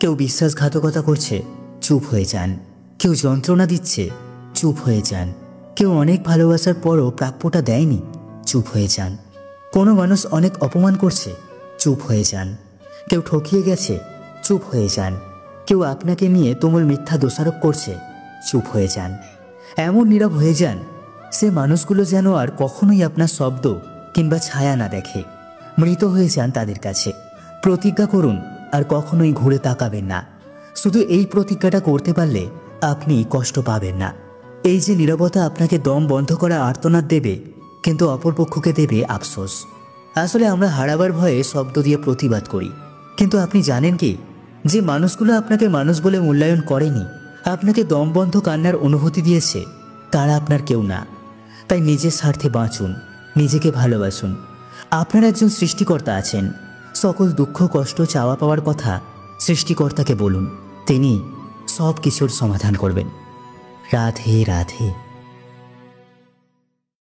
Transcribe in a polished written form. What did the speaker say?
কেউ বিশ্বাসঘাতকতা করছে, চুপ হয়ে যান। কেউ যন্ত্রণা দিচ্ছে, চুপ হয়ে যান। কেউ অনেক ভালোবাসার পরও প্রাপ্যটা দেয়নি, চুপ হয়ে যান। কোনো মানুষ অনেক অপমান করছে, চুপ হয়ে যান। কেউ ঠকিয়ে গেছে, চুপ হয়ে যান। কেউ আপনাকে নিয়ে তুমুল মিথ্যা দোষারোপ করছে, চুপ হয়ে যান। এমন নীরব হয়ে যান, সে মানুষগুলো যেন আর কখনোই আপনার শব্দ কিংবা ছায়া না দেখে। মৃত হয়ে যান তাদের কাছে। প্রতিজ্ঞা করুন আর কখনোই ঘুরে তাকাবেন না। শুধু এই প্রতিজ্ঞাটা করতে পারলে আপনি কষ্ট পাবেন না। এই যে নীরবতা আপনাকে দম বন্ধ করা আর্তনাদ দেবে, কিন্তু অপরপক্ষকে দেবে আফসোস। আসলে আমরা হারাবার ভয়ে শব্দ দিয়ে প্রতিবাদ করি, কিন্তু আপনি জানেন কি, যে মানুষগুলো আপনাকে মানুষ বলে মূল্যায়ন করেনি, আপনাকে দমবন্ধ কান্নার অনুভূতি দিয়েছে, তারা আপনার কেউ না। তাই নিজের স্বার্থে বাঁচুন, নিজেকে ভালোবাসুন। আপনার একজন সৃষ্টিকর্তা আছেন। সকল দুঃখ কষ্ট চাওয়া পাওয়ার কথা সৃষ্টিকর্তাকে বলুন, তিনি সব কিছুর সমাধান করবেন। রাধে রাধে।